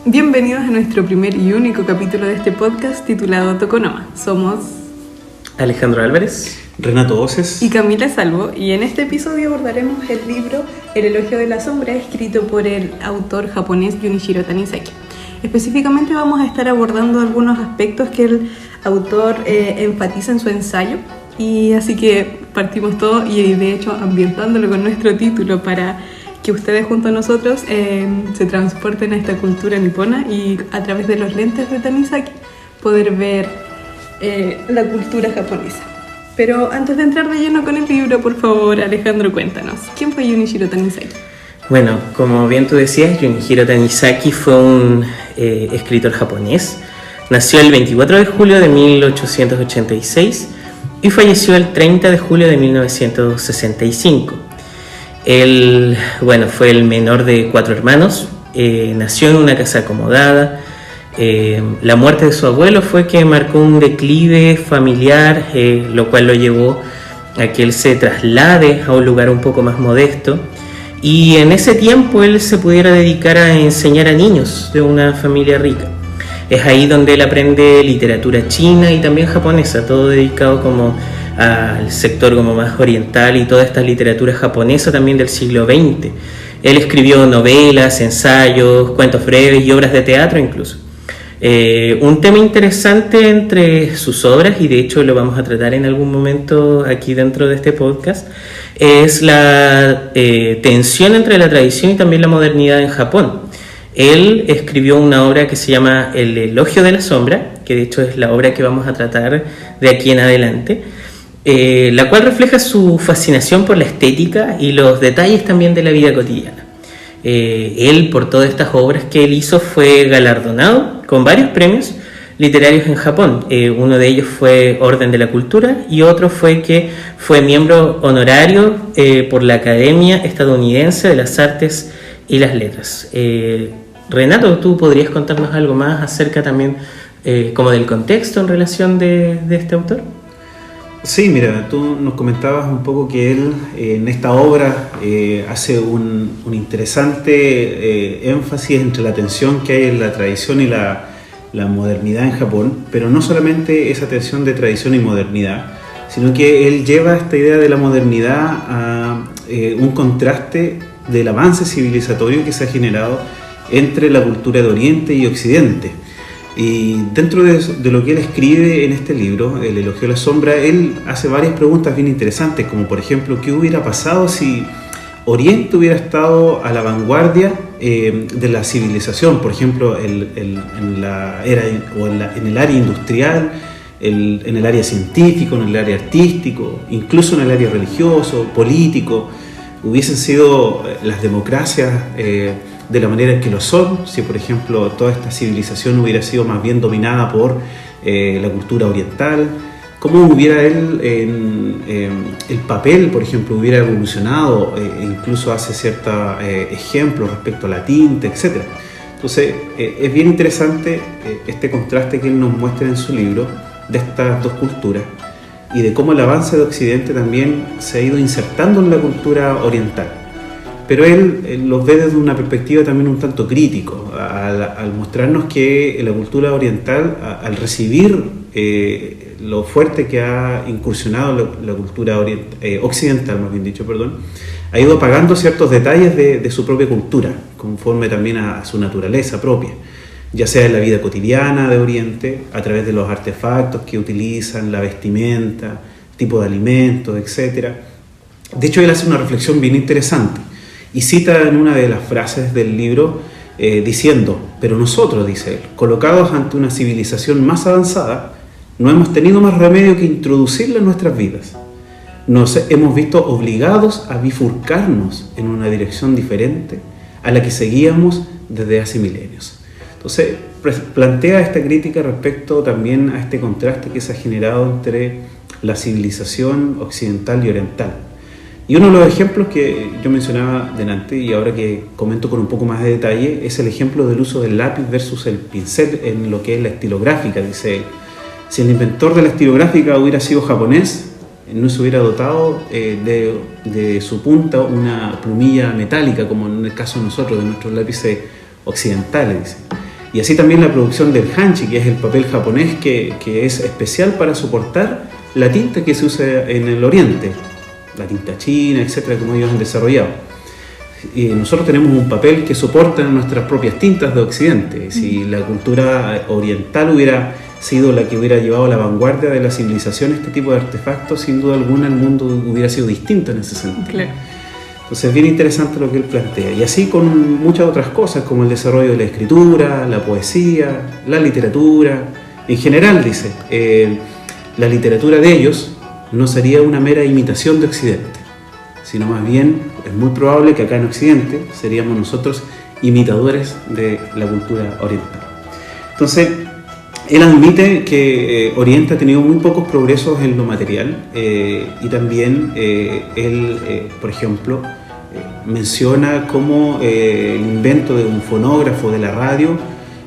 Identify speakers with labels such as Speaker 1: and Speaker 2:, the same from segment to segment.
Speaker 1: Bienvenidos a nuestro primer y único capítulo de este podcast titulado Tokonoma. Somos
Speaker 2: Alejandro Álvarez,
Speaker 3: Renato Oces
Speaker 1: y Camila Salvo, y en este episodio abordaremos el libro El elogio de la sombra, escrito por el autor japonés Junichiro Tanizaki. Específicamente vamos a estar abordando algunos aspectos que el autor enfatiza en su ensayo, y así que partimos todo y de hecho ambientándolo con nuestro título para que ustedes junto a nosotros se transporten a esta cultura nipona y a través de los lentes de Tanizaki poder ver la cultura japonesa. Pero antes de entrar de lleno con el libro, por favor, Alejandro, cuéntanos, ¿quién fue Junichiro Tanizaki?
Speaker 2: Bueno, como bien tú decías, Junichiro Tanizaki fue un escritor japonés. Nació el 24 de julio de 1886 y falleció el 30 de julio de 1965. Él, fue el menor de 4 hermanos, nació en una casa acomodada. La muerte de su abuelo fue que marcó un declive familiar, lo cual lo llevó a que él se traslade a un lugar un poco más modesto, y en ese tiempo él se pudiera dedicar a enseñar a niños de una familia rica. Es ahí donde él aprende literatura china y también japonesa, todo dedicado como al sector como más oriental y toda esta literatura japonesa también del siglo XX. Él escribió novelas, ensayos, cuentos breves y obras de teatro incluso. Un tema interesante entre sus obras, y de hecho lo vamos a tratar en algún momento aquí dentro de este podcast, es la tensión entre la tradición y también la modernidad en Japón. Él escribió una obra que se llama El elogio de la sombra, que de hecho es la obra que vamos a tratar de aquí en adelante, la cual refleja su fascinación por la estética y los detalles también de la vida cotidiana. Él, por todas estas obras que él hizo, fue galardonado con varios premios literarios en Japón. Uno de ellos fue Orden de la Cultura y otro fue que fue miembro honorario por la Academia Estadounidense de las Artes y las Letras. Renato, ¿tú podrías contarnos algo más acerca también como del contexto en relación de este autor?
Speaker 3: Sí, mira, tú nos comentabas un poco que él en esta obra hace un interesante énfasis entre la tensión que hay en la tradición y la modernidad en Japón, pero no solamente esa tensión de tradición y modernidad, sino que él lleva esta idea de la modernidad a un contraste del avance civilizatorio que se ha generado entre la cultura de Oriente y Occidente. Y dentro de lo que él escribe en este libro, El elogio de la sombra, él hace varias preguntas bien interesantes, como por ejemplo, ¿qué hubiera pasado si Oriente hubiera estado a la vanguardia de la civilización? Por ejemplo, en la era o en el área industrial, en el área científico, en el área artístico, incluso en el área religioso, político. Hubiesen sido las democracias de la manera en que lo son, si por ejemplo toda esta civilización hubiera sido más bien dominada por la cultura oriental. ¿Cómo hubiera él el papel, por ejemplo, hubiera evolucionado? Incluso hace ciertos ejemplos respecto a la tinta, etc. Entonces es bien interesante este contraste que él nos muestra en su libro de estas dos culturas y de cómo el avance de Occidente también se ha ido insertando en la cultura oriental. Pero él los ve desde una perspectiva también un tanto crítico, al mostrarnos que la cultura oriental, al recibir lo fuerte que ha incursionado la cultura occidental, más bien dicho, ha ido apagando ciertos detalles de su propia cultura, conforme también a su naturaleza propia, ya sea en la vida cotidiana de Oriente, a través de los artefactos que utilizan, la vestimenta, tipo de alimentos, etc. De hecho, él hace una reflexión bien interesante y cita en una de las frases del libro diciendo: pero nosotros, dice él, colocados ante una civilización más avanzada, no hemos tenido más remedio que introducirla en nuestras vidas. Nos hemos visto obligados a bifurcarnos en una dirección diferente a la que seguíamos desde hace milenios. Entonces, plantea esta crítica respecto también a este contraste que se ha generado entre la civilización occidental y oriental. Y uno de los ejemplos que yo mencionaba delante y ahora que comento con un poco más de detalle es el ejemplo del uso del lápiz versus el pincel en lo que es la estilográfica, dice él. Si el inventor de la estilográfica hubiera sido japonés, no se hubiera dotado de su punta una plumilla metálica, como en el caso de nosotros, de nuestros lápices occidentales, dice. Y así también la producción del hanchi, que es el papel japonés que es especial para soportar la tinta que se usa en el oriente, la tinta china, etcétera, como ellos han desarrollado. Y nosotros tenemos un papel que soporta nuestras propias tintas de occidente. Si la cultura oriental hubiera sido la que hubiera llevado a la vanguardia de la civilización este tipo de artefactos, sin duda alguna el mundo hubiera sido distinto en ese sentido.
Speaker 1: Claro.
Speaker 3: Entonces es bien interesante lo que él plantea. Y así con muchas otras cosas, como el desarrollo de la escritura, la poesía, la literatura. En general, dice, la literatura de ellos no sería una mera imitación de Occidente, sino más bien es muy probable que acá en Occidente seríamos nosotros imitadores de la cultura oriental. Entonces, él admite que Oriente ha tenido muy pocos progresos en lo material y también él, por ejemplo, menciona cómo el invento de un fonógrafo de la radio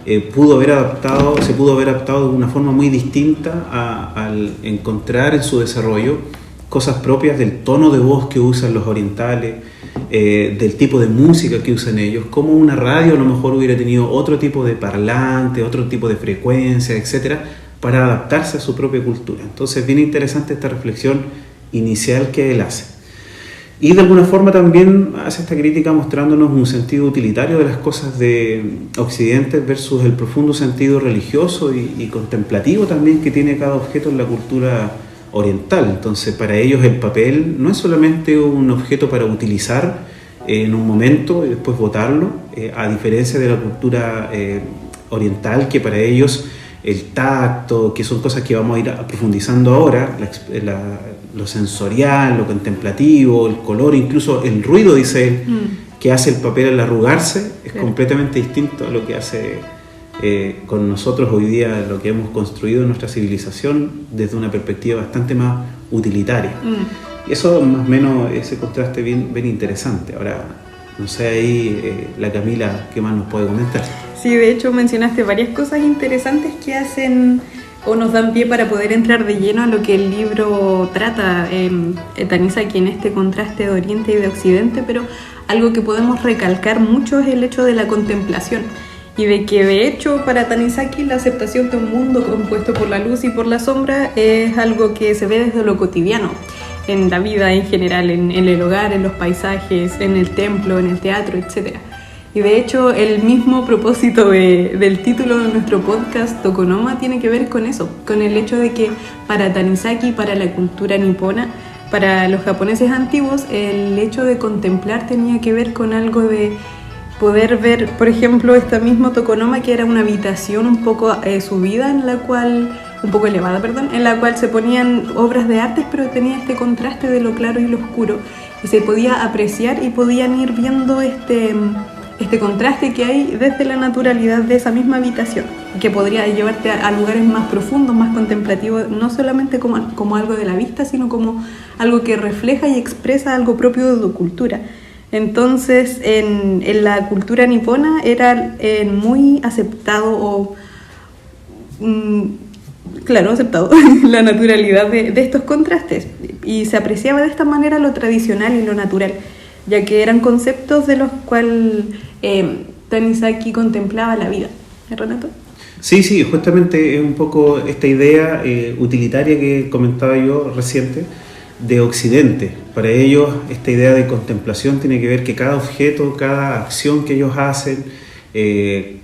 Speaker 3: se pudo haber adaptado de una forma muy distinta al encontrar en su desarrollo cosas propias del tono de voz que usan los orientales, del tipo de música que usan ellos, como una radio a lo mejor hubiera tenido otro tipo de parlante, otro tipo de frecuencia, etcétera, para adaptarse a su propia cultura. Entonces, bien interesante esta reflexión inicial que él hace. Y de alguna forma también hace esta crítica mostrándonos un sentido utilitario de las cosas de Occidente versus el profundo sentido religioso y contemplativo también que tiene cada objeto en la cultura oriental. Entonces, para ellos el papel no es solamente un objeto para utilizar en un momento y después botarlo, a diferencia de la cultura oriental, que para ellos el tacto, que son cosas que vamos a ir profundizando ahora, lo sensorial, lo contemplativo, el color, incluso el ruido, dice él, que hace el papel al arrugarse, es completamente distinto a lo que hace con nosotros hoy día, lo que hemos construido en nuestra civilización desde una perspectiva bastante más utilitaria. Y eso más o menos, ese contraste bien interesante. Ahora, no sé ahí, la Camila, ¿qué más nos puede comentar?
Speaker 1: Sí, de hecho mencionaste varias cosas interesantes que hacen o nos dan pie para poder entrar de lleno a lo que el libro trata, Tanizaki, en este contraste de Oriente y de Occidente, pero algo que podemos recalcar mucho es el hecho de la contemplación. Y de que de hecho para Tanizaki la aceptación de un mundo compuesto por la luz y por la sombra es algo que se ve desde lo cotidiano, en la vida en general, en el hogar, en los paisajes, en el templo, en el teatro, etc. Y de hecho el mismo propósito del título de nuestro podcast, Tokonoma, tiene que ver con eso, con el hecho de que para Tanizaki, para la cultura nipona, para los japoneses antiguos, el hecho de contemplar tenía que ver con algo de poder ver, por ejemplo, esta misma Tokonoma, que era una habitación un poco subida, un poco elevada, en la cual se ponían obras de arte, pero tenía este contraste de lo claro y lo oscuro, y se podía apreciar y podían ir viendo este contraste que hay desde la naturalidad de esa misma habitación, que podría llevarte a lugares más profundos, más contemplativos, no solamente como algo de la vista, sino como algo que refleja y expresa algo propio de tu cultura. Entonces, en la cultura nipona era muy aceptado aceptado la naturalidad de estos contrastes, y se apreciaba de esta manera lo tradicional y lo natural, ya que eran conceptos de los cuales Tanizaki contemplaba la vida. ¿Renato?
Speaker 3: Sí, justamente es un poco esta idea utilitaria que comentaba yo reciente, de Occidente. Para ellos esta idea de contemplación tiene que ver que cada objeto, cada acción que ellos hacen,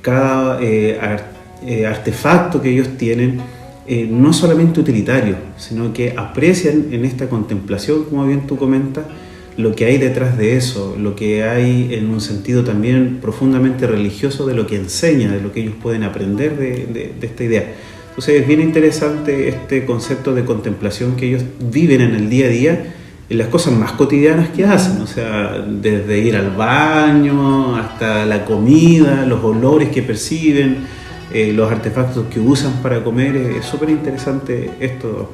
Speaker 3: cada artefacto que ellos tienen, no es solamente utilitario, sino que aprecian en esta contemplación, como bien tú comentas, lo que hay detrás de eso, lo que hay en un sentido también profundamente religioso de lo que enseña, de lo que ellos pueden aprender de esta idea. Entonces es bien interesante este concepto de contemplación que ellos viven en el día a día, en las cosas más cotidianas que hacen, o sea, desde ir al baño hasta la comida, los olores que perciben, los artefactos que usan para comer. Es súper interesante esto.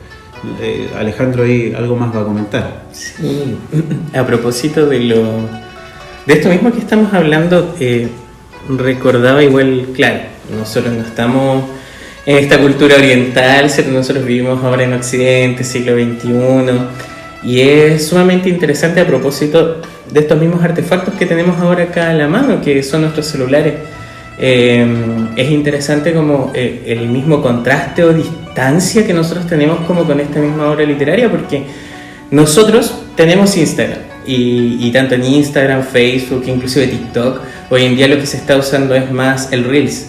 Speaker 3: Alejandro ahí algo más va a comentar.
Speaker 2: Sí, a propósito de esto mismo que estamos hablando, recordaba igual, claro, nosotros no estamos en esta cultura oriental, nosotros vivimos ahora en Occidente, siglo XXI, y es sumamente interesante a propósito de estos mismos artefactos que tenemos ahora acá a la mano, que son nuestros celulares, es interesante como el mismo contraste o distancia que nosotros tenemos como con esta misma obra literaria, porque nosotros tenemos Instagram y tanto en Instagram, Facebook, inclusive TikTok, hoy en día lo que se está usando es más el Reels,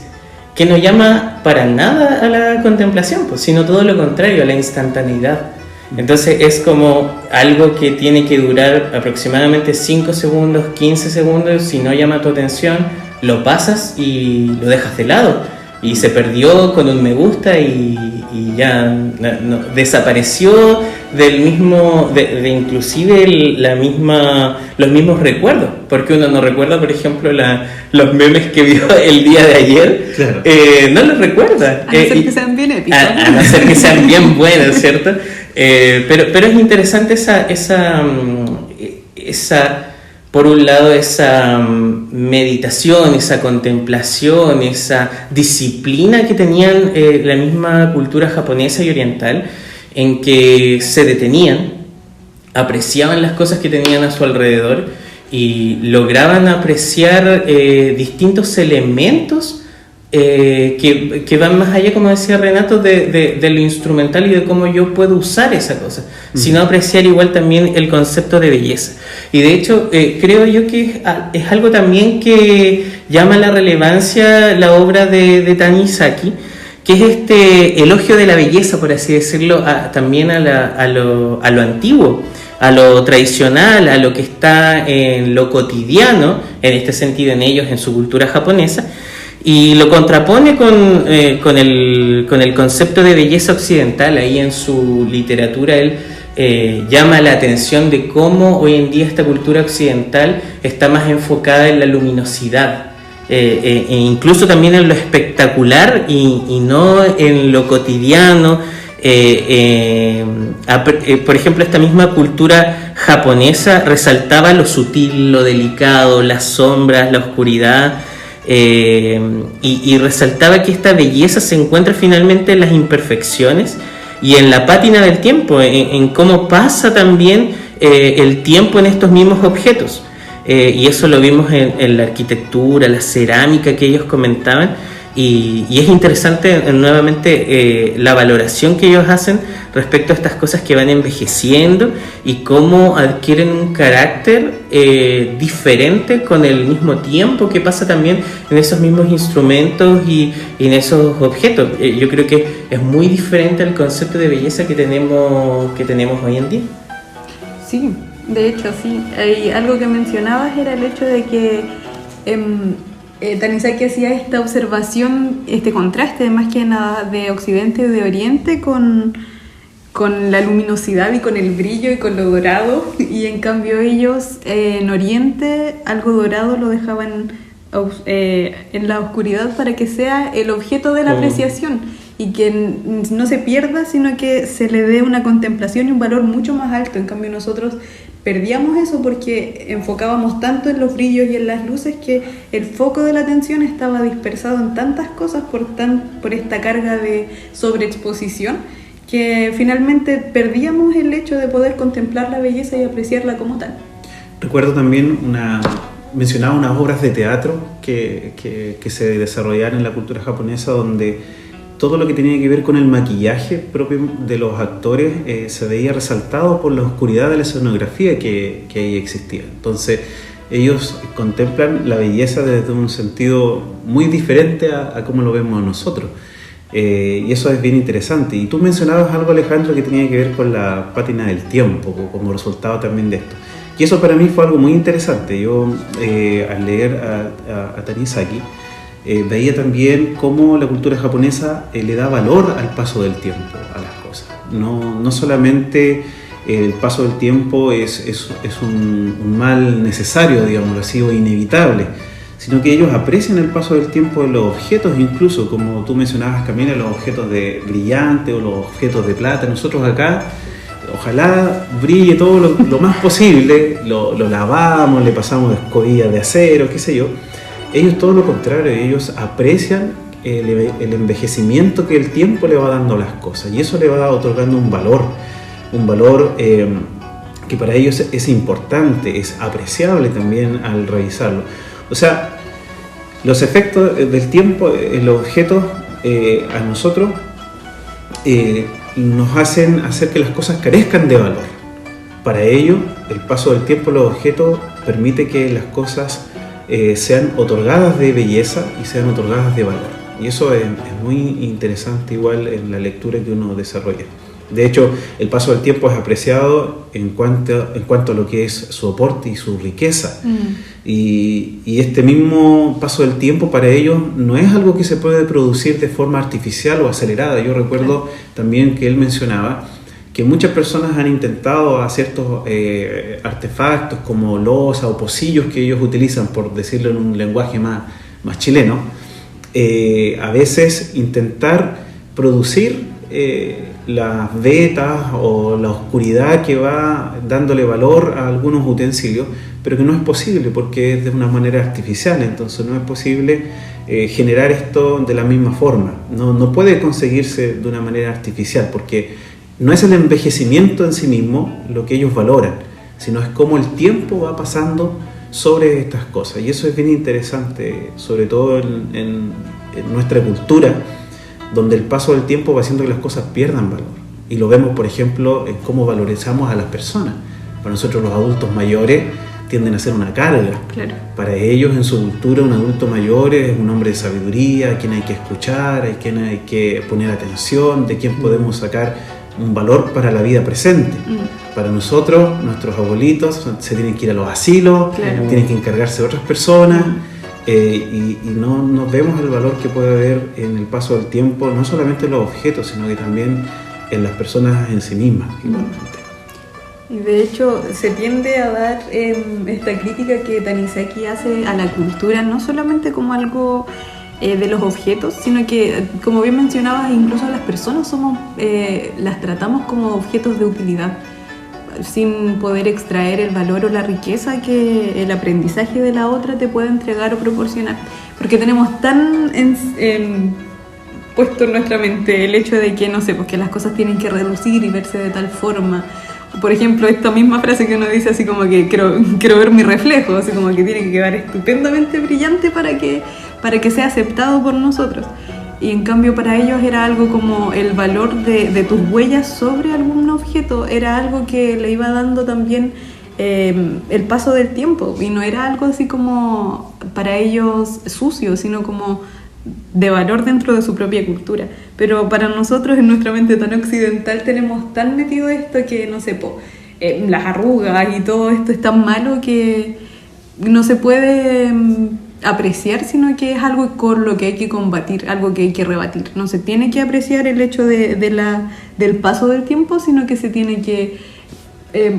Speaker 2: que no llama para nada a la contemplación, pues, sino todo lo contrario, a la instantaneidad. Entonces es como algo que tiene que durar aproximadamente 5 segundos, 15 segundos, si no llama tu atención, lo pasas y lo dejas de lado. Y se perdió con un me gusta y ya desapareció del mismo, de inclusive los mismos recuerdos, porque uno no recuerda, por ejemplo, los memes que vio el día de ayer, claro. No los recuerda.
Speaker 1: A no ser que sean bien épicos.
Speaker 2: A no ser que sean bien buenos, ¿cierto? Pero es interesante esa por un lado, esa meditación, esa contemplación, esa disciplina que tenían la misma cultura japonesa y oriental, en que se detenían, apreciaban las cosas que tenían a su alrededor y lograban apreciar distintos elementos que van más allá, como decía Renato, de lo instrumental y de cómo yo puedo usar esa cosa, sino apreciar igual también el concepto de belleza. Y de hecho, creo yo que es algo también que llama la relevancia la obra de Tanizaki, que es este elogio de la belleza, por así decirlo, también a lo antiguo, a lo tradicional, a lo que está en lo cotidiano, en este sentido en ellos, en su cultura japonesa, y lo contrapone con el concepto de belleza occidental. Ahí en su literatura él llama la atención de cómo hoy en día esta cultura occidental está más enfocada en la luminosidad, e incluso también en lo espectacular y no en lo cotidiano. Por ejemplo, esta misma cultura japonesa resaltaba lo sutil, lo delicado, las sombras, la oscuridad. Y resaltaba que esta belleza se encuentra finalmente en las imperfecciones y en la pátina del tiempo, en cómo pasa también el tiempo en estos mismos objetos, y eso lo vimos en la arquitectura, la cerámica que ellos comentaban, y es interesante nuevamente la valoración que ellos hacen respecto a estas cosas que van envejeciendo y cómo adquieren un carácter diferente con el mismo tiempo que pasa también en esos mismos instrumentos y en esos objetos. Yo creo que es muy diferente al concepto de belleza que tenemos hoy en día.
Speaker 1: Sí, de hecho sí. Algo que mencionabas era el hecho de que Tanizaki hacía esta observación, este contraste más que nada de Occidente y de Oriente con la luminosidad y con el brillo y con lo dorado, y en cambio ellos en Oriente algo dorado lo dejaban en la oscuridad para que sea el objeto de la apreciación y que no se pierda, sino que se le dé una contemplación y un valor mucho más alto. En cambio nosotros perdíamos eso porque enfocábamos tanto en los brillos y en las luces que el foco de la atención estaba dispersado en tantas cosas por esta carga de sobreexposición, que finalmente perdíamos el hecho de poder contemplar la belleza y apreciarla como tal.
Speaker 3: Recuerdo también mencionaba unas obras de teatro que se desarrollaron en la cultura japonesa, donde todo lo que tenía que ver con el maquillaje propio de los actores se veía resaltado por la oscuridad de la escenografía que ahí existía. Entonces ellos contemplan la belleza desde un sentido muy diferente a cómo lo vemos nosotros. Y eso es bien interesante. Y tú mencionabas algo, Alejandro, que tenía que ver con la pátina del tiempo, como resultado también de esto. Y eso para mí fue algo muy interesante. Yo al leer a Tanizaki veía también cómo la cultura japonesa le da valor al paso del tiempo a las cosas. No solamente el paso del tiempo es un mal necesario, digámoslo así, o inevitable, sino que ellos aprecian el paso del tiempo de los objetos, incluso como tú mencionabas, Camila, los objetos de brillante o los objetos de plata. Nosotros acá, ojalá brille todo lo más posible, lo lavamos, le pasamos escobillas de acero, qué sé yo. Ellos todo lo contrario, ellos aprecian el envejecimiento que el tiempo le va dando a las cosas, y eso le va otorgando un valor que para ellos es importante, es apreciable también al revisarlo. O sea, Los efectos del tiempo en los objetos a nosotros nos hacen hacer que las cosas carezcan de valor. Para ello, el paso del tiempo en los objetos permite que las cosas sean otorgadas de belleza y sean otorgadas de valor. Y eso es muy interesante igual en la lectura que uno desarrolla. De hecho, el paso del tiempo es apreciado en cuanto a lo que es su aporte y su riqueza. Y este mismo paso del tiempo para ellos no es algo que se puede producir de forma artificial o acelerada. Yo recuerdo también que él mencionaba que muchas personas han intentado hacer estos artefactos como losas o pocillos que ellos utilizan, por decirlo en un lenguaje más chileno, a veces intentar producir las vetas o la oscuridad que va dándole valor a algunos utensilios, pero que no es posible porque es de una manera artificial, entonces no es posible generar esto de la misma forma, no puede conseguirse de una manera artificial porque no es el envejecimiento en sí mismo lo que ellos valoran, sino es cómo el tiempo va pasando sobre estas cosas, y eso es bien interesante, sobre todo en nuestra cultura, donde el paso del tiempo va haciendo que las cosas pierdan valor. Y lo vemos, por ejemplo, en cómo valorizamos a las personas. Para nosotros los adultos mayores tienden a ser una carga.
Speaker 1: Claro.
Speaker 3: Para ellos, en su cultura, un adulto mayor es un hombre de sabiduría, a quien hay que escuchar, a quien hay que poner atención, de quien podemos sacar un valor para la vida presente. Para nosotros, nuestros abuelitos se tienen que ir a los asilos,
Speaker 1: Claro.
Speaker 3: tienen que encargarse de otras personas. Y no nos vemos el valor que puede haber en el paso del tiempo, no solamente en los objetos, sino que también en las personas en sí mismas, igualmente.
Speaker 1: Y de hecho se tiende a dar esta crítica que Tanizaki hace a la cultura, no solamente como algo de los objetos, sino que, como bien mencionabas, incluso las personas las tratamos como objetos de utilidad, sin poder extraer el valor o la riqueza que el aprendizaje de la otra te puede entregar o proporcionar, porque tenemos tan puesto en nuestra mente el hecho de que, no sé, pues que las cosas tienen que reducir y verse de tal forma. Por ejemplo, esta misma frase que uno dice así como que quiero ver mi reflejo, así como que tiene que quedar estupendamente brillante para que sea aceptado por nosotros. Y en cambio para ellos era algo como el valor de tus huellas sobre algún objeto, era algo que le iba dando también el paso del tiempo, y no era algo así como para ellos sucio, sino como de valor dentro de su propia cultura. Pero para nosotros, en nuestra mente tan occidental, tenemos tan metido esto que, no sé, las arrugas y todo esto es tan malo que no se puede apreciar, sino que es algo con lo que hay que combatir, algo que hay que rebatir. No se tiene que apreciar el hecho del paso del tiempo, sino que se tiene que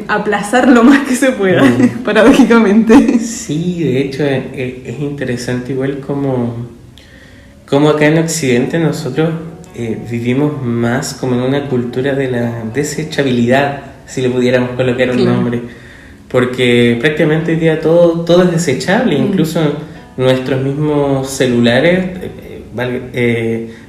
Speaker 1: aplazar lo más que se pueda, paradójicamente.
Speaker 2: Sí, de hecho es interesante igual como acá en Occidente nosotros vivimos más como en una cultura de la desechabilidad, si le pudiéramos colocar un nombre, porque prácticamente hoy día todo es desechable, incluso nuestros mismos celulares,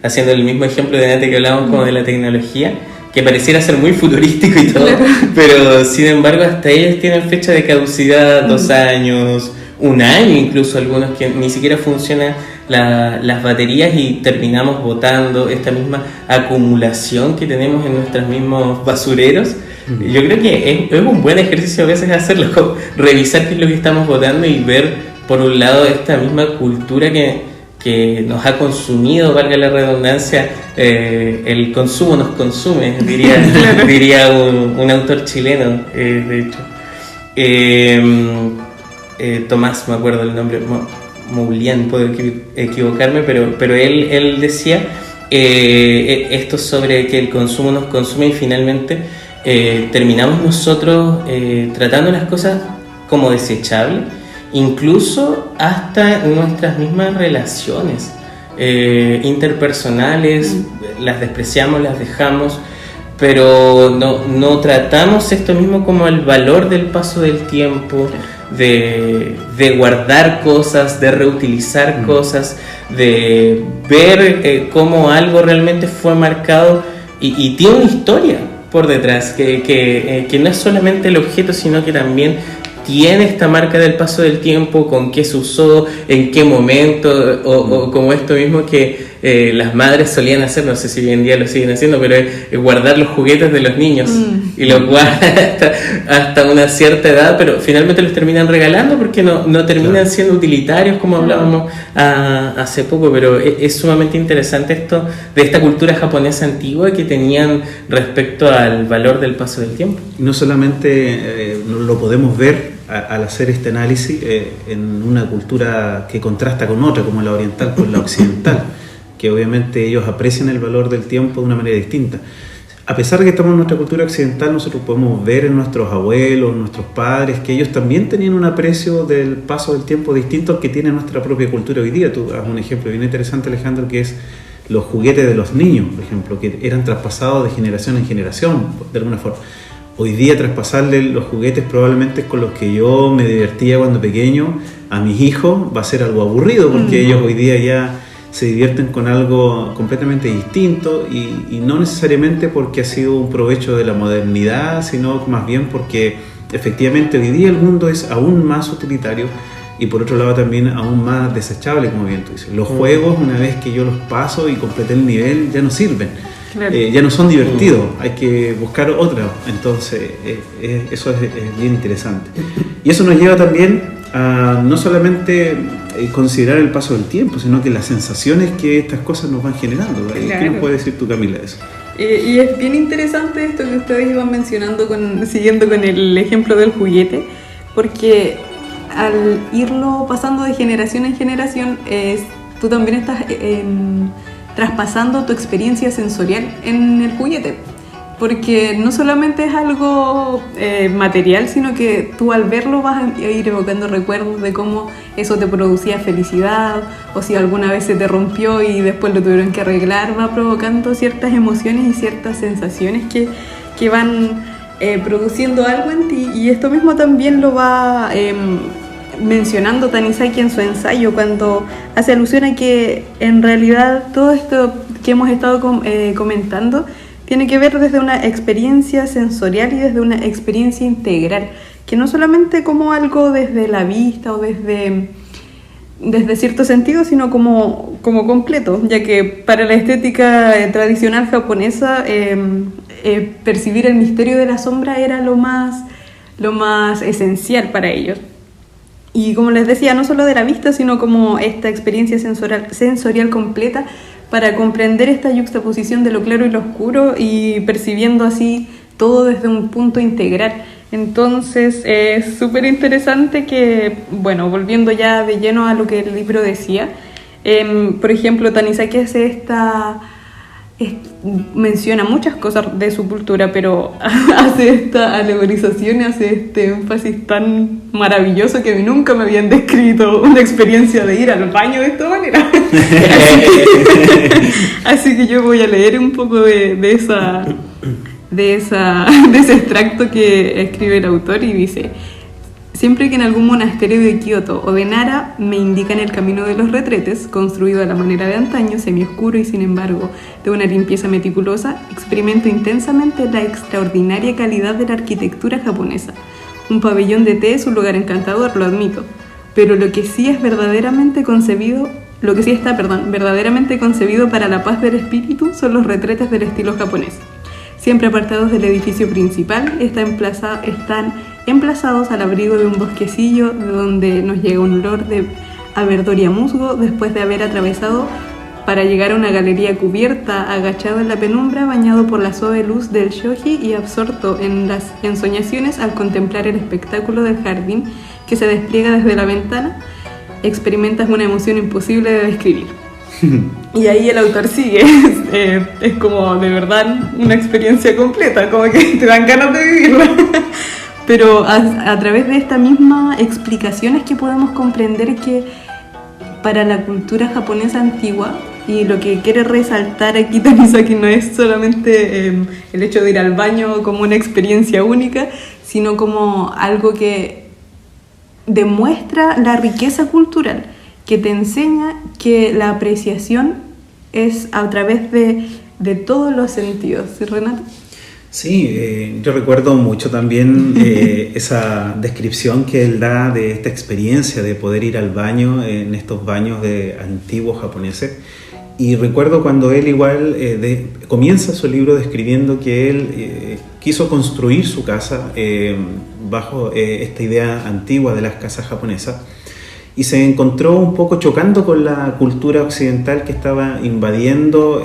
Speaker 2: haciendo el mismo ejemplo de antes que hablábamos como de la tecnología, que pareciera ser muy futurístico y todo, pero sin embargo hasta ellos tienen fecha de caducidad, 2 años, 1 año, incluso algunos que ni siquiera funcionan las baterías, y terminamos botando esta misma acumulación que tenemos en nuestros mismos basureros. Yo creo que es un buen ejercicio a veces hacerlo, revisar qué es lo que estamos botando y ver por un lado esta misma cultura que nos ha consumido, valga la redundancia, el consumo nos consume, diría un autor chileno, de hecho. Tomás, me acuerdo el nombre, Moulian, puedo equivocarme, pero él decía esto sobre que el consumo nos consume, y finalmente terminamos nosotros tratando las cosas como desechables, incluso hasta nuestras mismas relaciones interpersonales, las despreciamos, las dejamos, pero no tratamos esto mismo como el valor del paso del tiempo, de guardar cosas, de reutilizar cosas, de ver cómo algo realmente fue marcado y tiene una historia por detrás, que no es solamente el objeto, sino que también tiene esta marca del paso del tiempo, con qué se usó, en qué momento, o como esto mismo que las madres solían hacer, no sé si hoy en día lo siguen haciendo, pero es guardar los juguetes de los niños y los guardan hasta una cierta edad, pero finalmente los terminan regalando porque no terminan siendo utilitarios, como hablábamos hace poco. Pero es sumamente interesante esto de esta cultura japonesa antigua que tenían respecto al valor del paso del tiempo.
Speaker 3: No solamente lo podemos ver al hacer este análisis en una cultura que contrasta con otra, como la oriental con la occidental, que obviamente ellos aprecian el valor del tiempo de una manera distinta. A pesar de que estamos en nuestra cultura occidental, nosotros podemos ver en nuestros abuelos, nuestros padres, que ellos también tenían un aprecio del paso del tiempo distinto al que tiene nuestra propia cultura hoy día. Tú das un ejemplo bien interesante, Alejandro, que es los juguetes de los niños, por ejemplo, que eran traspasados de generación en generación, de alguna forma. Hoy día traspasarle los juguetes probablemente con los que yo me divertía cuando pequeño a mis hijos va a ser algo aburrido, porque ellos hoy día ya se divierten con algo completamente distinto y no necesariamente porque ha sido un provecho de la modernidad, sino más bien porque efectivamente hoy día el mundo es aún más utilitario y por otro lado también aún más desechable, como bien tú dices. Los juegos, una vez que yo los paso y completé el nivel, ya no sirven. Claro. Ya no son divertidos, hay que buscar otra. Entonces eso es bien interesante y eso nos lleva también a no solamente considerar el paso del tiempo, sino que las sensaciones que estas cosas nos van generando. Claro. ¿Qué nos puede decir tú, Camila, de eso?
Speaker 1: Y es bien interesante esto que ustedes iban mencionando siguiendo con el ejemplo del juguete, porque al irlo pasando de generación en generación tú también estás traspasando tu experiencia sensorial en el juguete, porque no solamente es algo material, sino que tú al verlo vas a ir evocando recuerdos de cómo eso te producía felicidad, o si alguna vez se te rompió y después lo tuvieron que arreglar, va provocando ciertas emociones y ciertas sensaciones que van produciendo algo en ti, y esto mismo también lo va mencionando Tanizaki en su ensayo, cuando hace alusión a que en realidad todo esto que hemos estado comentando tiene que ver desde una experiencia sensorial y desde una experiencia integral, que no solamente como algo desde la vista o desde cierto sentido, sino como completo, ya que para la estética tradicional japonesa percibir el misterio de la sombra era lo más esencial para ellos. Y como les decía, no solo de la vista, sino como esta experiencia sensorial completa para comprender esta yuxtaposición de lo claro y lo oscuro y percibiendo así todo desde un punto integral. Entonces es súper interesante que, bueno, volviendo ya de lleno a lo que el libro decía, por ejemplo, Tanizaki menciona muchas cosas de su cultura, pero hace esta alegorización y hace este énfasis tan maravilloso que a mí nunca me habían descrito una experiencia de ir al baño de esta manera. Así que yo voy a leer un poco de ese extracto que escribe el autor y dice: siempre que en algún monasterio de Kioto o de Nara me indican el camino de los retretes, construido a la manera de antaño, semioscuro y sin embargo de una limpieza meticulosa, experimento intensamente la extraordinaria calidad de la arquitectura japonesa. Un pabellón de té es un lugar encantador, lo admito, pero lo que sí está verdaderamente concebido para la paz del espíritu son los retretes del estilo japonés. Siempre apartados del edificio principal, están emplazados al abrigo de un bosquecillo de donde nos llega un olor a verdor y a musgo después de haber atravesado para llegar a una galería cubierta, agachado en la penumbra, bañado por la suave luz del shoji y absorto en las ensoñaciones al contemplar el espectáculo del jardín que se despliega desde la ventana, experimentas una emoción imposible de describir. Y ahí el autor sigue, es como de verdad una experiencia completa, como que te dan ganas de vivirla. Pero a través de esta misma explicación es que podemos comprender que para la cultura japonesa antigua, y lo que quiere resaltar aquí Tanizaki no es solamente el hecho de ir al baño como una experiencia única, sino como algo que demuestra la riqueza cultural, que te enseña que la apreciación es a través de todos los sentidos. ¿Sí, Renato?
Speaker 3: Sí, yo recuerdo mucho también esa descripción que él da de esta experiencia de poder ir al baño en estos baños de antiguos japoneses. Y recuerdo cuando él igual comienza su libro describiendo que él quiso construir su casa bajo esta idea antigua de las casas japonesas, y se encontró un poco chocando con la cultura occidental que estaba invadiendo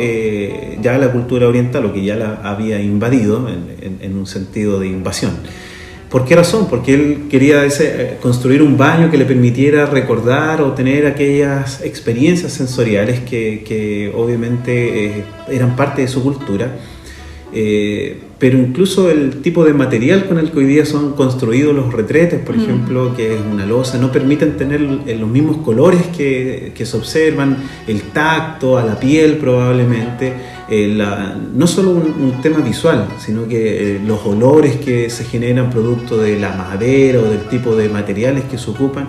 Speaker 3: ya la cultura oriental, o que ya la había invadido en un sentido de invasión. ¿Por qué razón? Porque él quería construir un baño que le permitiera recordar o tener aquellas experiencias sensoriales que obviamente eran parte de su cultura. Pero incluso el tipo de material con el que hoy día son construidos los retretes, por ejemplo, que es una losa, no permiten tener los mismos colores que se observan, el tacto, a la piel probablemente, no solo un tema visual, sino que los olores que se generan producto de la madera o del tipo de materiales que se ocupan.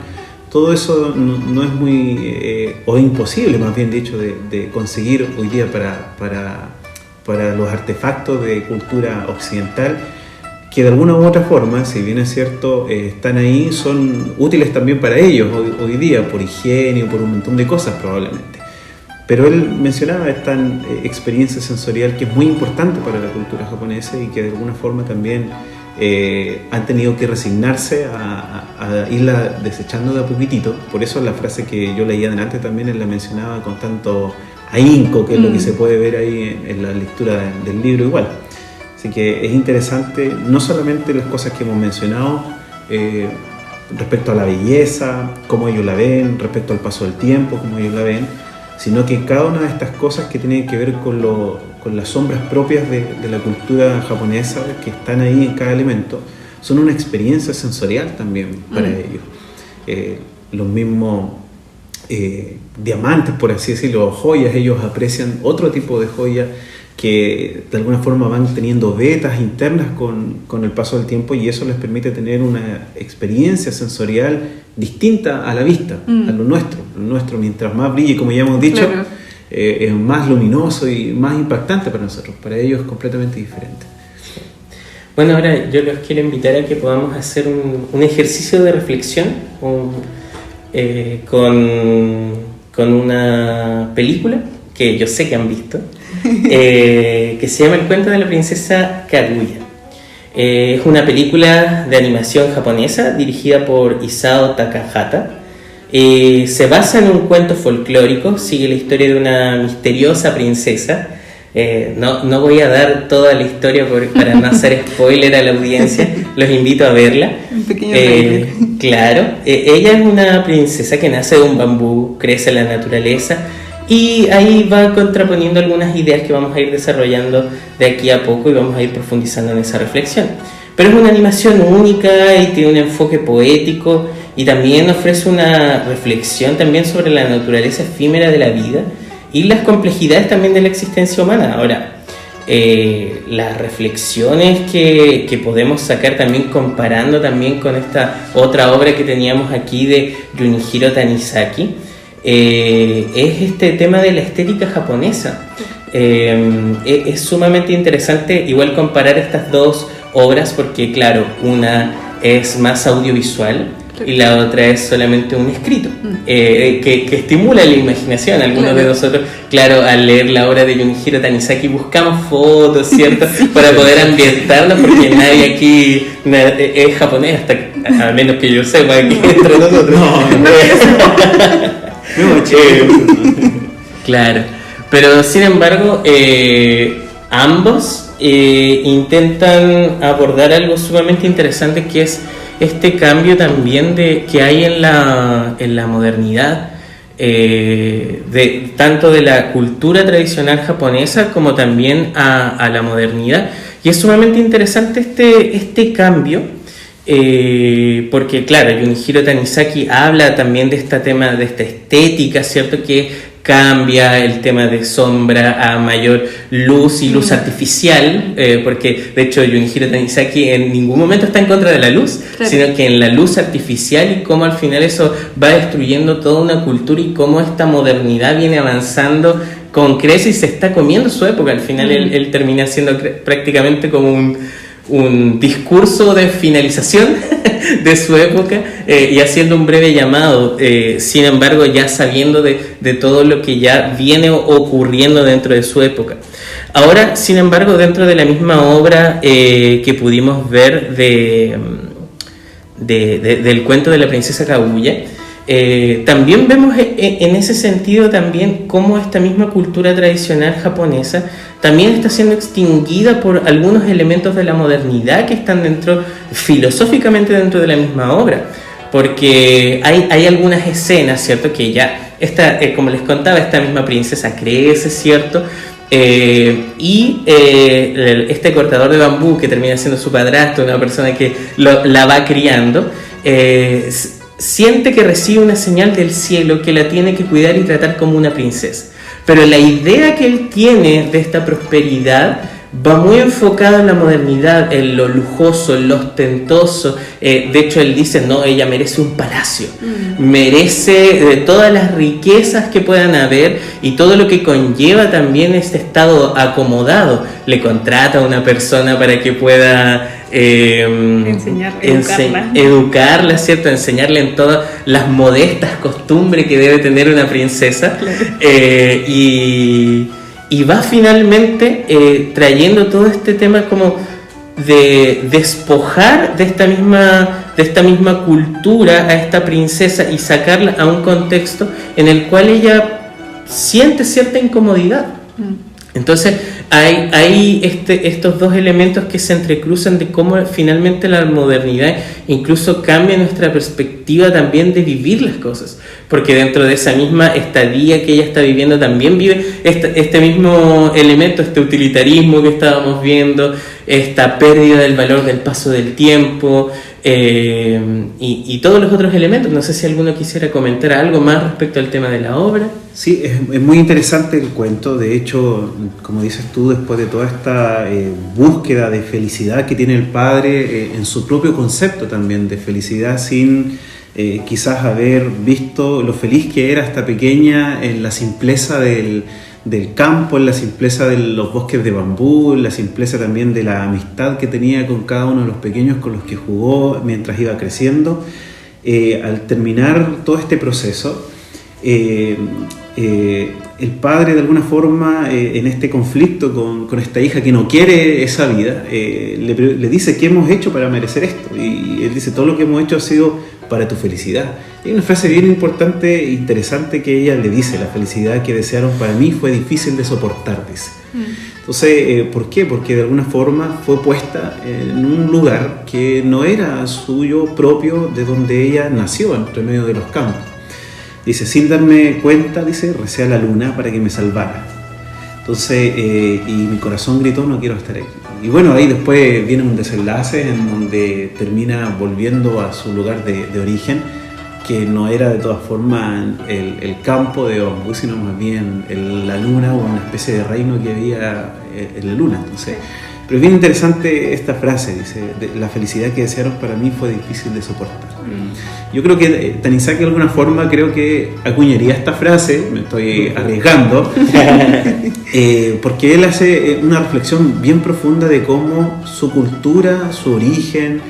Speaker 3: Todo eso no es muy, o imposible más bien dicho, de conseguir hoy día para los artefactos de cultura occidental, que de alguna u otra forma, si bien es cierto, están ahí, son útiles también para ellos hoy día, por higiene o por un montón de cosas probablemente. Pero él mencionaba esta experiencia sensorial que es muy importante para la cultura japonesa y que de alguna forma también han tenido que resignarse a irla desechando de a poquitito. Por eso la frase que yo leía adelante también él la mencionaba con tanto ahínco, que es lo que se puede ver ahí en la lectura del libro igual. Así que es interesante, no solamente las cosas que hemos mencionado respecto a la belleza, cómo ellos la ven, respecto al paso del tiempo, cómo ellos la ven, sino que cada una de estas cosas que tienen que ver con las sombras propias de la cultura japonesa, que están ahí en cada elemento, son una experiencia sensorial también para ellos. Los mismos diamantes, por así decirlo, joyas, ellos aprecian otro tipo de joyas que de alguna forma van teniendo vetas internas con el paso del tiempo, y eso les permite tener una experiencia sensorial distinta a la vista, a lo nuestro. Lo nuestro, mientras más brille, como ya hemos dicho, claro, es más luminoso y más impactante para nosotros. Para ellos es completamente diferente.
Speaker 2: Bueno, ahora yo los quiero invitar a que podamos hacer un ejercicio de reflexión con una película que yo sé que han visto, que se llama El cuento de la princesa Kaguya. Es una película de animación japonesa dirigida por Isao Takahata. Se basa en un cuento folclórico, sigue la historia de una misteriosa princesa. No voy a dar toda la historia para no hacer spoiler a la audiencia, los invito a verla.
Speaker 1: Un pequeño
Speaker 2: claro, ella es una princesa que nace de un bambú, crece en la naturaleza, y ahí va contraponiendo algunas ideas que vamos a ir desarrollando de aquí a poco y vamos a ir profundizando en esa reflexión. Pero es una animación única y tiene un enfoque poético, y también ofrece una reflexión también sobre la naturaleza efímera de la vida y las complejidades también de la existencia humana. Ahora, las reflexiones que podemos sacar también comparando también con esta otra obra que teníamos aquí de Junichiro Tanizaki, es este tema de la estética japonesa. Es sumamente interesante igual comparar estas dos obras, porque claro, una es más audiovisual y la otra es solamente un escrito que estimula la imaginación. Algunos de nosotros, claro, al leer la obra de Junichiro Tanizaki buscamos fotos, ¿cierto? Para poder ambientarnos, porque nadie aquí es japonés, a menos que yo sepa aquí entre nosotros. Claro, pero sin embargo ambos intentan abordar algo sumamente interesante, que es este cambio también que hay en la modernidad, tanto de la cultura tradicional japonesa como también a la modernidad. Y es sumamente interesante este cambio, porque claro, Junichiro Tanizaki habla también de este tema, de esta estética, ¿cierto?, que cambia el tema de sombra a mayor luz y luz artificial, porque de hecho Junichiro Tanizaki en ningún momento está en contra de la luz, sino que en la luz artificial, y cómo al final eso va destruyendo toda una cultura y cómo esta modernidad viene avanzando con creces y se está comiendo su época. Al final él termina siendo prácticamente como un discurso de finalización de su época y haciendo un breve llamado, sin embargo ya sabiendo de todo lo que ya viene ocurriendo dentro de su época. Ahora, sin embargo, dentro de la misma obra que pudimos ver del cuento de la princesa Kaguya, también vemos en ese sentido también cómo esta misma cultura tradicional japonesa también está siendo extinguida por algunos elementos de la modernidad que están filosóficamente dentro de la misma obra, porque hay algunas escenas, ¿cierto? Que ya, como les contaba, esta misma princesa crece, ¿cierto? Y este cortador de bambú que termina siendo su padrastro, una persona que la va criando, siente que recibe una señal del cielo que la tiene que cuidar y tratar como una princesa. Pero la idea que él tiene de esta prosperidad va muy enfocada en la modernidad, en lo lujoso, en lo ostentoso. De hecho, él dice, no, ella merece un palacio, merece todas las riquezas que puedan haber y todo lo que conlleva también este estado acomodado. Le contrata a una persona para que pueda educarla, ¿cierto? Enseñarle en todas las modestas costumbres que debe tener una princesa. Claro. Y va finalmente trayendo todo este tema como de despojar de esta misma cultura a esta princesa y sacarla a un contexto en el cual ella siente cierta incomodidad. Entonces hay estos dos elementos que se entrecruzan de cómo finalmente la modernidad incluso cambia nuestra perspectiva también de vivir las cosas, porque dentro de esa misma estadía que ella está viviendo también vive este mismo elemento, este utilitarismo que estábamos viendo, esta pérdida del valor del paso del tiempo, y todos los otros elementos. No sé si alguno quisiera comentar algo más respecto al tema de la obra.
Speaker 3: Sí, es muy interesante el cuento. De hecho, como dices tú, después de toda esta búsqueda de felicidad que tiene el padre en su propio concepto también de felicidad, sin quizás haber visto lo feliz que era esta pequeña en la simpleza del campo, en la simpleza de los bosques de bambú, en la simpleza también de la amistad que tenía con cada uno de los pequeños con los que jugó mientras iba creciendo. Al terminar todo este proceso, el padre de alguna forma en este conflicto con esta hija que no quiere esa vida, le dice: ¿qué hemos hecho para merecer esto? Y él dice: todo lo que hemos hecho ha sido para tu felicidad. Y hay una frase bien importante e interesante que ella le dice: la felicidad que desearon para mí fue difícil de soportar, dice. Entonces, ¿por qué? Porque de alguna forma fue puesta en un lugar que no era suyo propio, de donde ella nació, entre medio de los campos. Dice: sin darme cuenta, dice, recé a la luna para que me salvara. Entonces, y mi corazón gritó: no quiero estar aquí. Y bueno, ahí después viene un desenlace en donde termina volviendo a su lugar de origen, que no era de todas formas el campo de bambú, sino más bien la luna, o una especie de reino que había en la luna. Entonces, pero es bien interesante esta frase, dice: la felicidad que desearon para mí fue difícil de soportar. Yo creo que Tanizaki de alguna forma creo que acuñaría esta frase, me estoy arriesgando, porque él hace una reflexión bien profunda de cómo su cultura, su origen,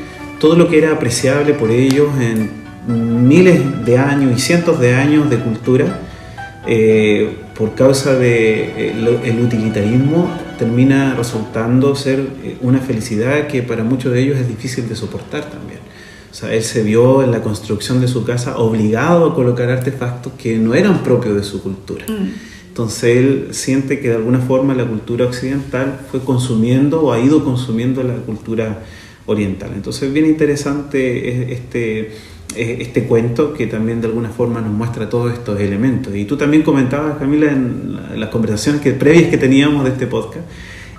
Speaker 3: todo lo que era apreciable por ellos en miles de años y cientos de años de cultura, por causa del utilitarismo, termina resultando ser una felicidad que para muchos de ellos es difícil de soportar también. O sea, él se vio en la construcción de su casa obligado a colocar artefactos que no eran propios de su cultura. Entonces él siente que de alguna forma la cultura occidental fue consumiendo o ha ido consumiendo la cultura oriental. Entonces es bien interesante este cuento, que también de alguna forma nos muestra todos estos elementos. Y tú también comentabas, Camila, en las conversaciones previas que teníamos de este podcast,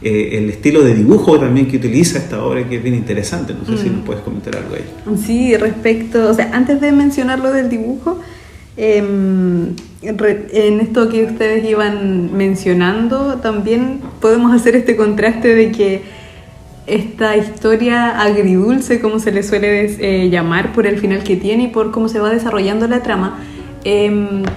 Speaker 3: el estilo de dibujo también que utiliza esta obra, que es bien interesante. No sé si nos puedes comentar algo ahí.
Speaker 1: Sí, respecto, o sea, antes de mencionar lo del dibujo, en esto que ustedes iban mencionando, también podemos hacer este contraste de que esta historia agridulce, como se le suele llamar, por el final que tiene y por cómo se va desarrollando la trama,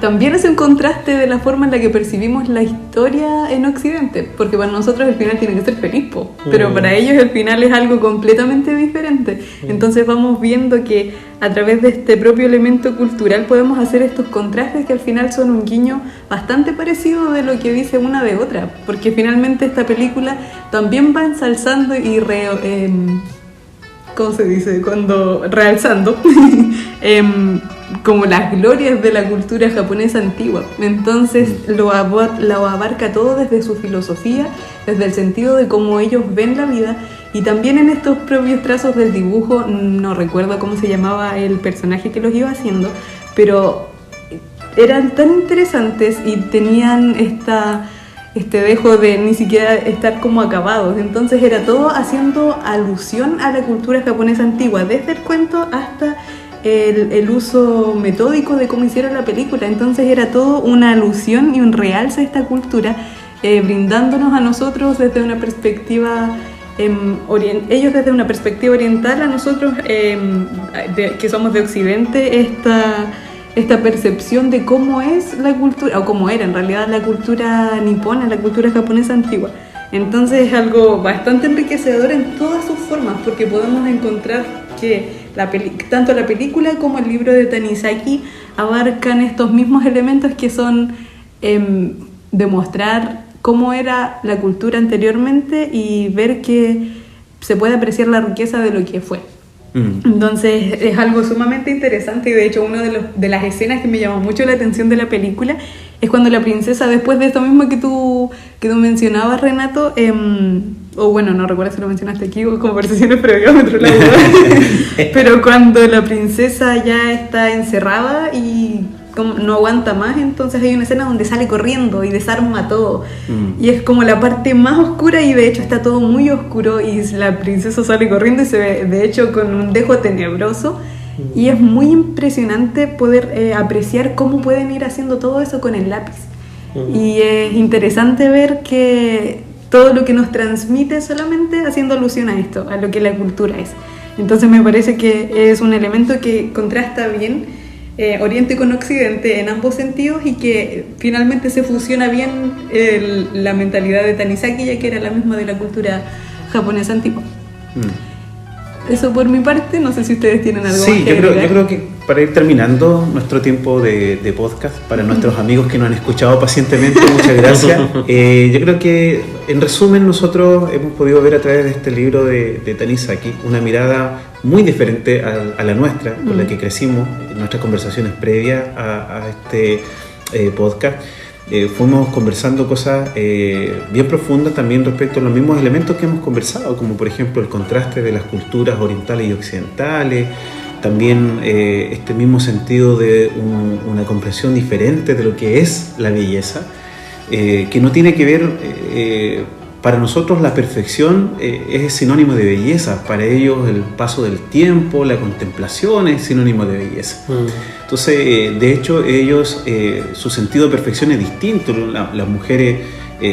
Speaker 1: también es un contraste de la forma en la que percibimos la historia en Occidente, porque para nosotros el final tiene que ser feliz, pero para ellos el final es algo completamente diferente. Entonces vamos viendo que a través de este propio elemento cultural podemos hacer estos contrastes que al final son un guiño bastante parecido de lo que dice una de otra, porque finalmente esta película también va ensalzando y ¿cómo se dice? Realzando como las glorias de la cultura japonesa antigua. Entonces lo abarca todo desde su filosofía, desde el sentido de cómo ellos ven la vida, y también en estos propios trazos del dibujo. No recuerdo cómo se llamaba el personaje que los iba haciendo, pero eran tan interesantes y tenían este dejo de ni siquiera estar como acabados. Entonces era todo haciendo alusión a la cultura japonesa antigua, desde el cuento hasta el uso metódico de cómo hicieron la película. Entonces era todo una alusión y un realce a esta cultura, brindándonos a nosotros desde una perspectiva ellos desde una perspectiva oriental, a nosotros que somos de Occidente, esta percepción de cómo es la cultura, o cómo era en realidad la cultura nipona, la cultura japonesa antigua. Entonces es algo bastante enriquecedor en todas sus formas, porque podemos encontrar que tanto la película como el libro de Tanizaki abarcan estos mismos elementos, que son demostrar cómo era la cultura anteriormente y ver que se puede apreciar la riqueza de lo que fue. Entonces es algo sumamente interesante, y de hecho una de las escenas que me llamó mucho la atención de la película es cuando la princesa, después de esto mismo que tú mencionabas, Renato, o bueno, no recuerdo si lo mencionaste aquí o conversaciones previas, pero cuando la princesa ya está encerrada y no aguanta más, entonces hay una escena donde sale corriendo y desarma todo, y es como la parte más oscura, y de hecho está todo muy oscuro y la princesa sale corriendo y se ve de hecho con un dejo tenebroso, y es muy impresionante poder apreciar cómo pueden ir haciendo todo eso con el lápiz. Y es interesante ver que todo lo que nos transmite solamente haciendo alusión a esto, a lo que la cultura es. Entonces me parece que es un elemento que contrasta bien Oriente con Occidente en ambos sentidos, y que finalmente se fusiona bien la mentalidad de Tanizaki, ya que era la misma de la cultura japonesa antigua. Eso por mi parte, no sé si ustedes tienen algo más que agregar.
Speaker 3: Yo creo que para ir terminando nuestro tiempo de podcast, para nuestros amigos que nos han escuchado pacientemente, muchas gracias. Yo creo que en resumen nosotros hemos podido ver a través de este libro de Tanizaki una mirada muy diferente a la nuestra, con la que crecimos en nuestras conversaciones previas a este podcast. Fuimos conversando cosas bien profundas también respecto a los mismos elementos que hemos conversado, como por ejemplo el contraste de las culturas orientales y occidentales, también este mismo sentido de una comprensión diferente de lo que es la belleza, que no tiene que ver, para nosotros la perfección es sinónimo de belleza, para ellos el paso del tiempo, la contemplación es sinónimo de belleza. Entonces, de hecho, ellos, su sentido de perfección es distinto. Las mujeres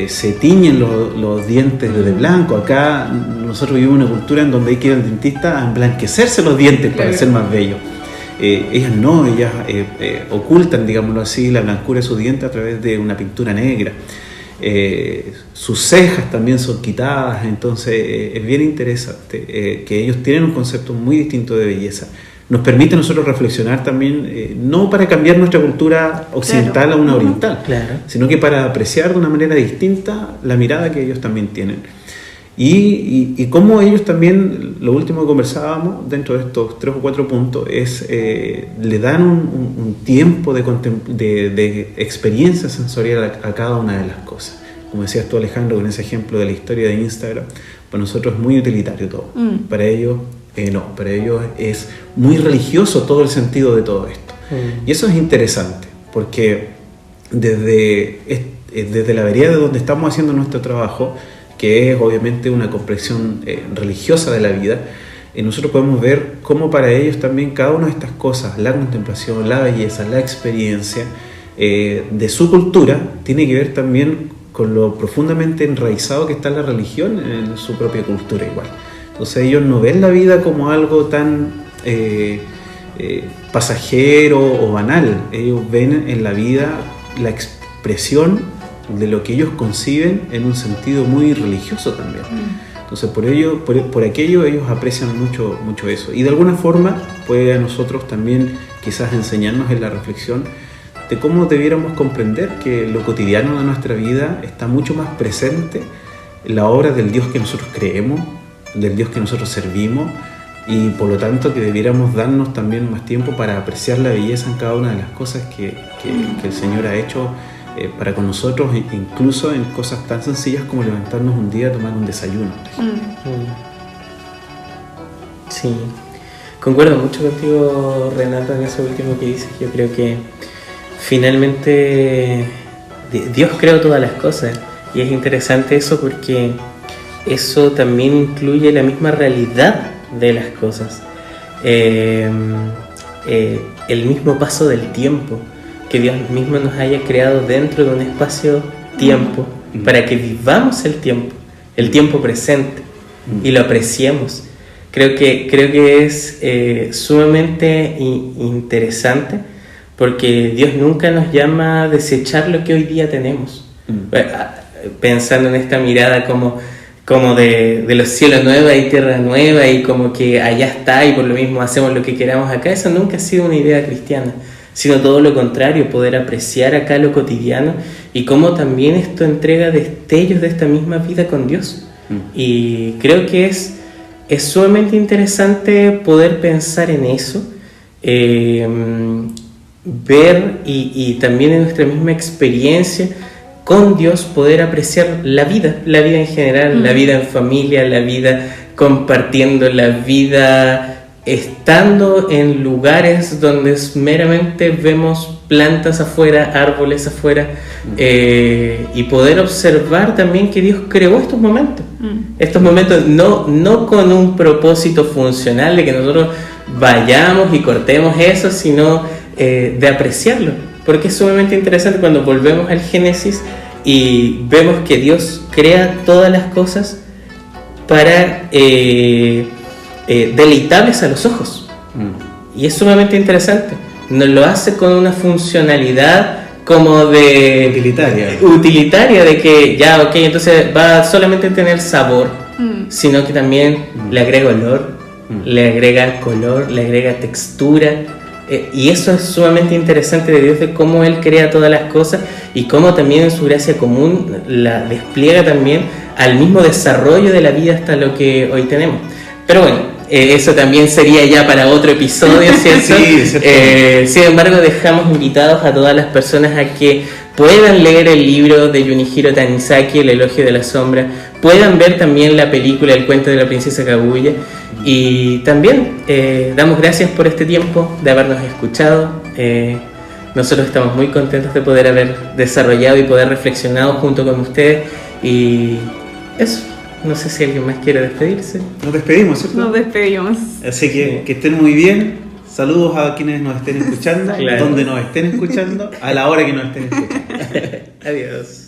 Speaker 3: se tiñen los dientes de blanco. Acá nosotros vivimos una cultura en donde hay que ir al dentista a emblanquecerse los dientes para ser más bellos. Ellas no, ellas ocultan, digámoslo así, la blancura de sus dientes a través de una pintura negra. Sus cejas también son quitadas. Entonces es bien interesante que ellos tienen un concepto muy distinto de belleza. Nos permite a nosotros reflexionar también, no para cambiar nuestra cultura occidental a una oriental, sino que para apreciar de una manera distinta la mirada que ellos también tienen. Y cómo ellos también, lo último que conversábamos dentro de estos 3 o 4 puntos, es le dan un tiempo de experiencia sensorial a cada una de las cosas. Como decías tú, Alejandro, con ese ejemplo de la historia de Instagram, para nosotros es muy utilitario todo. Para ellos no, para ellos es muy religioso todo el sentido de todo esto. Y eso es interesante, porque desde la vereda de donde estamos haciendo nuestro trabajo, que es obviamente una comprensión religiosa de la vida, nosotros podemos ver cómo para ellos también cada una de estas cosas, la contemplación, la belleza, la experiencia de su cultura, tiene que ver también con lo profundamente enraizado que está la religión en su propia cultura igual. Entonces ellos no ven la vida como algo tan pasajero o banal. Ellos ven en la vida la expresión de lo que ellos conciben en un sentido muy religioso también. Entonces por aquello ellos aprecian mucho eso, y de alguna forma puede a nosotros también quizás enseñarnos en la reflexión de cómo debiéramos comprender que lo cotidiano de nuestra vida está mucho más presente en la obra del Dios que nosotros creemos, del Dios que nosotros servimos, y por lo tanto que debiéramos darnos también más tiempo para apreciar la belleza en cada una de las cosas que el Señor ha hecho para con nosotros, incluso en cosas tan sencillas como levantarnos un día a tomar un desayuno.
Speaker 2: Sí, concuerdo mucho contigo, Renato, en eso último que dices. Yo creo que finalmente Dios creó todas las cosas, y es interesante eso porque eso también incluye la misma realidad de las cosas, el mismo paso del tiempo, que Dios mismo nos haya creado dentro de un espacio-tiempo para que vivamos el tiempo presente y lo apreciemos. Creo que es sumamente interesante, porque Dios nunca nos llama a desechar lo que hoy día tenemos. Pensando en esta mirada como de los cielos nuevos y tierra nueva, y como que allá está y por lo mismo hacemos lo que queramos acá, eso nunca ha sido una idea cristiana, sino todo lo contrario, poder apreciar acá lo cotidiano y cómo también esto entrega destellos de esta misma vida con Dios. Y creo que es sumamente interesante poder pensar en eso, ver y también en nuestra misma experiencia con Dios poder apreciar la vida en general, la vida en familia, la vida compartiendo, la vida estando en lugares donde meramente vemos plantas afuera, árboles afuera, y poder observar también que Dios creó estos momentos no con un propósito funcional de que nosotros vayamos y cortemos eso, sino de apreciarlo, porque es sumamente interesante cuando volvemos al Génesis y vemos que Dios crea todas las cosas para deleitables a los ojos. Y es sumamente interesante. Nos lo hace con una funcionalidad como de utilitaria, de que ya, ok, entonces va solamente a tener sabor, sino que también le agrega olor, le agrega color, le agrega textura. Y eso es sumamente interesante de Dios, de cómo Él crea todas las cosas y cómo también en su gracia común la despliega también al mismo desarrollo de la vida hasta lo que hoy tenemos. Pero bueno, eso también sería ya para otro episodio, ¿cierto? Sí, sin embargo, dejamos invitados a todas las personas a que puedan leer el libro de Junichiro Tanizaki, El elogio de la sombra, puedan ver también la película El cuento de la princesa Kaguya, y también damos gracias por este tiempo de habernos escuchado. Nosotros estamos muy contentos de poder haber desarrollado y poder reflexionado junto con ustedes, y eso. No sé si alguien más quiere despedirse.
Speaker 3: Nos despedimos, ¿cierto?
Speaker 1: Nos despedimos.
Speaker 3: Así que estén muy bien. Saludos a quienes nos estén escuchando,
Speaker 2: claro,
Speaker 3: donde nos estén escuchando, a la hora que nos estén escuchando.
Speaker 2: Adiós.